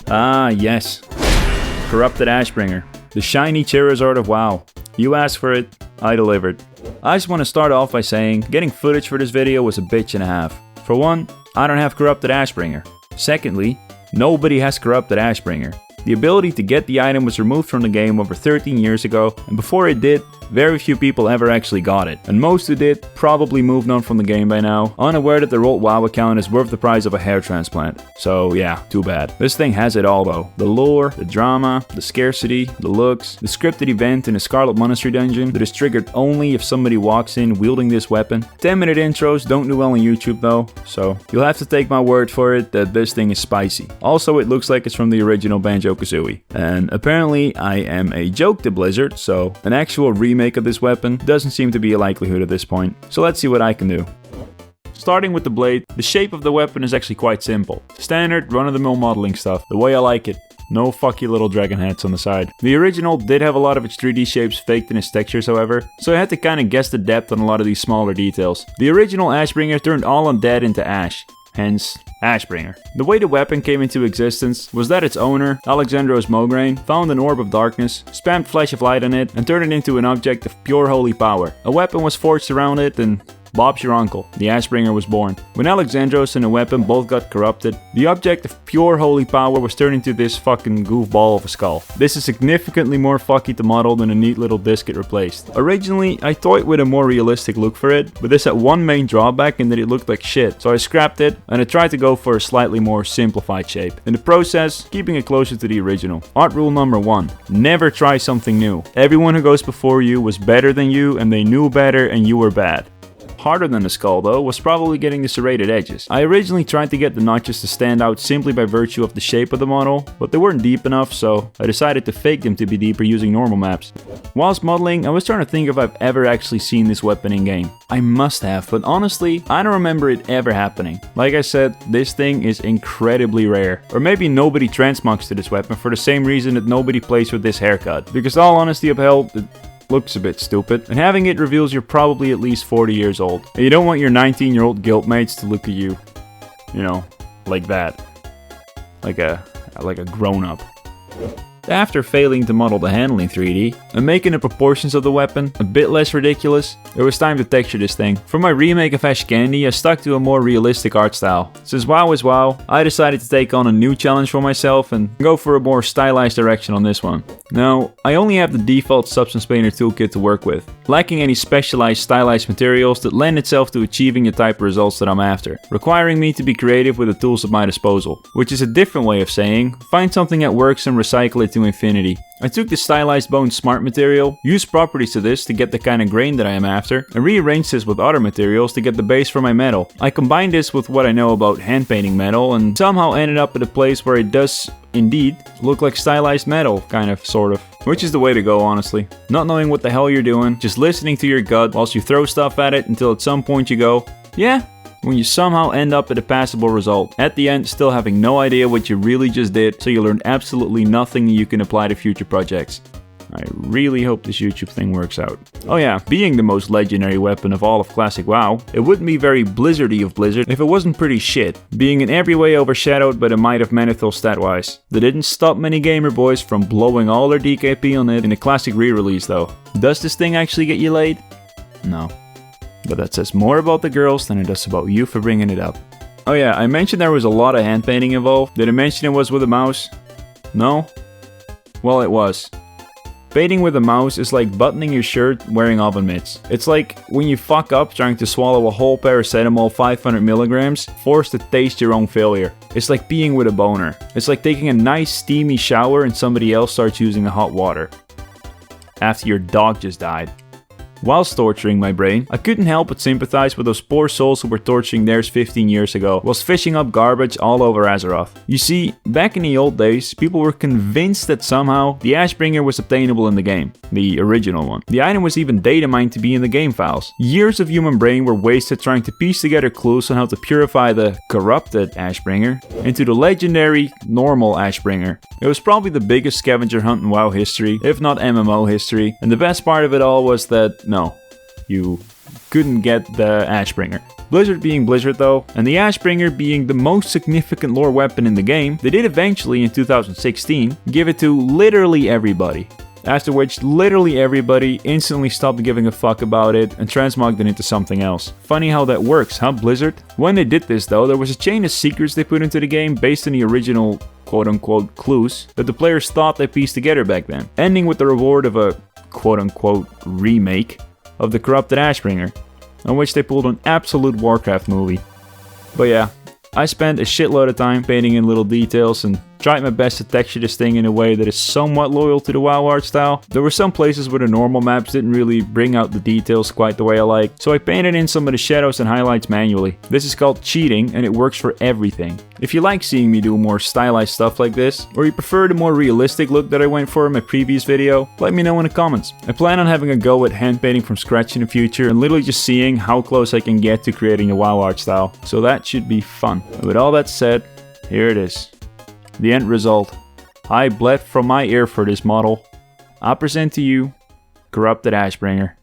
Ah, yes. Corrupted Ashbringer. The shiny Charizard of WoW. You asked for it, I delivered. I just want to start off by saying, getting footage for this video was a bitch and a half. For one, I don't have Corrupted Ashbringer. Secondly, nobody has Corrupted Ashbringer. The ability to get the item was removed from the game over 13 years ago, and before it did, very few people ever actually got it. And most who did probably moved on from the game by now, unaware that their old WoW account is worth the price of a hair transplant. So yeah, too bad. This thing has it all though. The lore, the drama, the scarcity, the looks, the scripted event in the Scarlet Monastery dungeon that is triggered only if somebody walks in wielding this weapon. 10-minute intros don't do well on YouTube though, so you'll have to take my word for it that this thing is spicy. Also, it looks like it's from the original Banjo-Kazooie. And apparently I am a joke to Blizzard, so an actual remake of this weapon doesn't seem to be a likelihood at this point. So let's see what I can do. Starting with the blade, the shape of the weapon is actually quite simple. Standard, run-of-the-mill modeling stuff, the way I like it. No fucky little dragon heads on the side. The original did have a lot of its 3D shapes faked in its textures however, so I had to kinda guess the depth on a lot of these smaller details. The original Ashbringer turned all undead into ash. Hence, Ashbringer. The way the weapon came into existence was that its owner, Alexandros Mograine, found an orb of darkness, spammed Flash of Light on it, and turned it into an object of pure holy power. A weapon was forged around it, and Bob's your uncle. The Ashbringer was born. When Alexandros and the weapon both got corrupted, the object of pure holy power was turned into this fucking goofball of a skull. This is significantly more fucky to model than a neat little disc it replaced. Originally, I toyed with a more realistic look for it, but this had one main drawback in that it looked like shit, so I scrapped it and I tried to go for a slightly more simplified shape. In the process, keeping it closer to the original. Art rule number 1. Never try something new. Everyone who goes before you was better than you and they knew better and you were bad. Harder than the skull though was probably getting the serrated edges. I originally tried to get the notches to stand out simply by virtue of the shape of the model, but they weren't deep enough, so I decided to fake them to be deeper using normal maps. Whilst modeling, I was trying to think if I've ever actually seen this weapon in game. I must have, but honestly, I don't remember it ever happening. Like I said, this thing is incredibly rare. Or maybe nobody transmogs to this weapon for the same reason that nobody plays with this haircut. Because all honesty upheld, it looks a bit stupid, and having it reveals you're probably at least 40 years old. And you don't want your 19-year-old guildmates to look at you, you know, like that. Like a grown-up. After failing to model the handle in 3D, and making the proportions of the weapon a bit less ridiculous, it was time to texture this thing. For my remake of Ashkandi, I stuck to a more realistic art style. Since WoW is WoW, I decided to take on a new challenge for myself and go for a more stylized direction on this one. Now, I only have the default Substance Painter toolkit to work with, lacking any specialized stylized materials that lend itself to achieving the type of results that I'm after, requiring me to be creative with the tools at my disposal, which is a different way of saying, find something that works and recycle it to infinity. I took the stylized bone smart material, used properties to this to get the kind of grain that I am after, and rearranged this with other materials to get the base for my metal. I combined this with what I know about hand painting metal and somehow ended up at a place where it does indeed look like stylized metal, kind of, sort of. Which is the way to go, honestly. Not knowing what the hell you're doing, just listening to your gut whilst you throw stuff at it until at some point you go, yeah, when you somehow end up at a passable result. At the end, still having no idea what you really just did, so you learned absolutely nothing you can apply to future projects. I really hope this YouTube thing works out. Oh yeah, being the most legendary weapon of all of classic WoW, it wouldn't be very Blizzardy of Blizzard if it wasn't pretty shit, being in every way overshadowed by the might of Manithil stat-wise. That didn't stop many gamer boys from blowing all their DKP on it in a classic re-release though. Does this thing actually get you laid? No. But that says more about the girls than it does about you for bringing it up. Oh yeah, I mentioned there was a lot of hand painting involved. Did I mention it was with a mouse? No? Well, it was. Painting with a mouse is like buttoning your shirt wearing oven mitts. It's like when you fuck up trying to swallow a whole paracetamol 500 milligrams, forced to taste your own failure. It's like peeing with a boner. It's like taking a nice steamy shower and somebody else starts using the hot water. After your dog just died. Whilst torturing my brain, I couldn't help but sympathize with those poor souls who were torturing theirs 15 years ago, whilst fishing up garbage all over Azeroth. You see, back in the old days, people were convinced that somehow the Ashbringer was obtainable in the game. The original one. The item was even data mined to be in the game files. Years of human brain were wasted trying to piece together clues on how to purify the corrupted Ashbringer into the legendary normal Ashbringer. It was probably the biggest scavenger hunt in WoW history, if not MMO history, and the best part of it all was that no, you couldn't get the Ashbringer. Blizzard being Blizzard though, and the Ashbringer being the most significant lore weapon in the game, they did eventually in 2016 give it to literally everybody. After which literally everybody instantly stopped giving a fuck about it and transmogged it into something else. Funny how that works, huh Blizzard? When they did this though, there was a chain of secrets they put into the game based on the original quote-unquote clues that the players thought they pieced together back then, ending with the reward of a quote-unquote remake of the corrupted Ashbringer, on which they pulled an absolute Warcraft movie. But yeah, I spent a shitload of time painting in little details and tried my best to texture this thing in a way that is somewhat loyal to the WoW art style. There were some places where the normal maps didn't really bring out the details quite the way I liked, so I painted in some of the shadows and highlights manually. This is called cheating and it works for everything. If you like seeing me do more stylized stuff like this, or you prefer the more realistic look that I went for in my previous video, let me know in the comments. I plan on having a go at hand painting from scratch in the future and literally just seeing how close I can get to creating the WoW art style, so that should be fun. With all that said, here it is. The end result. I bled from my ear for this model. I present to you, Corrupted Ashbringer.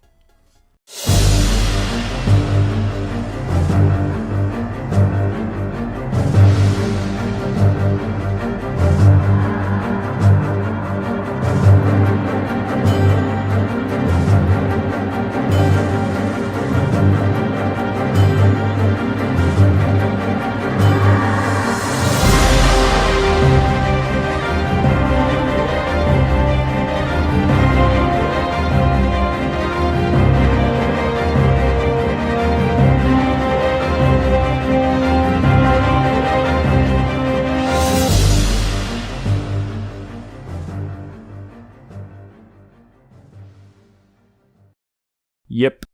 Yep.